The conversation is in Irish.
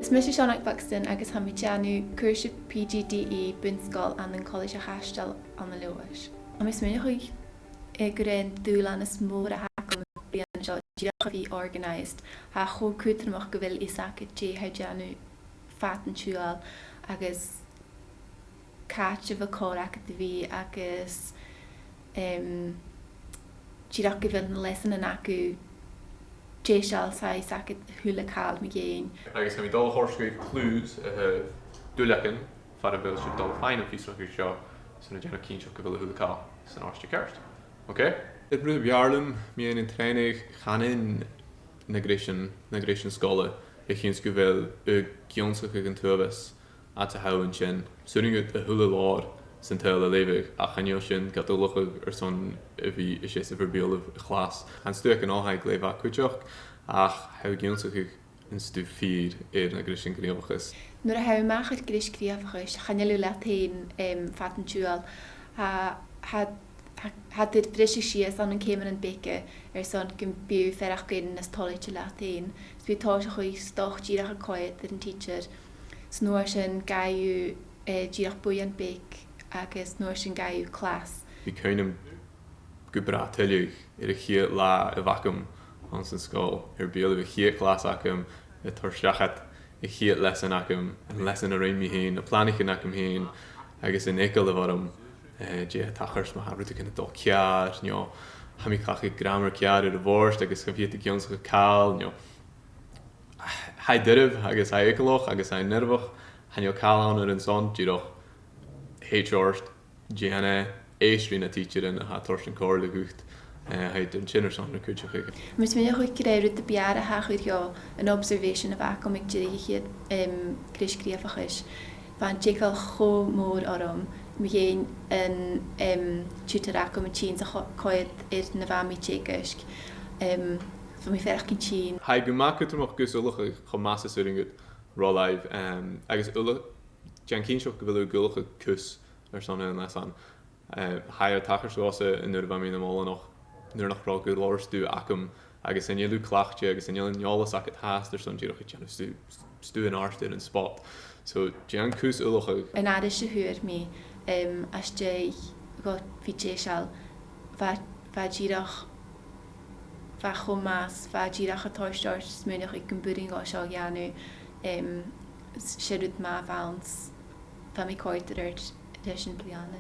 Smis is Oileanach Buxton agus ha mi teanú cursa PGDE bunscoil an College a Hastal an na Luas. Am is muna chuig gur an dúlan is mór a hacum blian seo díach a bhí organised ha cho cútramach go bhfuil isacha dé ha teanú fatan túal agus catch of a córach a bhí agus díach go bhfuil na lesan an acu Jeshal sai sakit hula kal mi gain. Agus mi dal horskeid clues dulekken far bil se dal fine fi seo san gena keen go vil hula kal san áste kerst. Okay? Het brú bjarlum mi in training gaan in negration skole. Ik geen go vil gionske an turbes at te houden sin. Sunning het a hula law san tell levig a chanio sin gat loch son vi is sé verbeeld of glas. Han stuk an alhaig leva kujoch ach how gionske in stu feed negration greefachs. Nur how mag het gris greefachs chanelu latin fatan tual had dit frische sies an kemen en beke son bu ferach gin as tolletje latin. Spi tá chu stoch díach a coet an teacher. Snor sin gaiu díach buan bek agus nuair sin gaú clas. Bhí céinim go bra tuileach ar a chiad lá a bhacum an san scóil ar béal bh chiad clas acum a tar seachat i chiad lesan acum an lesan a réim mi héin, a plannichin acum héin agus in écail a bharm dé tachars ma habrú cinna dó cear, ha mi cacha grammar cear ar a bhórst agus go bhíad a gionsa go cáil, ha diribh agus ha écaloch agus ha nervach, ha cáil an ar an son díoch HRst, Gianna, Aistrí na teacher in a Torsten Corle gucht. Hij den Chinnerson na kuitje gekeken. Mis me goed gereid de bejaarde haag jo een observation of aankom ik je Chris Kriefach is. Van Jekyll go moor arom. Me geen een tutorak om een ze kooit is na vami Jekisk. Van me verg geen chin. Hij gemaakt het nog kus ullige gemasse suring het raw live. Agus ullige Jan Kinshoch wil gullige kus er son in les aan. Higher tachers was in de van mijn molen nog nu nog wel goed lors do acum agus in jelu clachtje agus in jelu alles ak het haast er son jiroch jan stu in arst in spot. So Jan kus ullige. En adische huur me as je got fichal va jiroch va chomas va jiroch toistor smenig ik een budding o shal janu shedut ma vans van mi koiterd tussen pliane.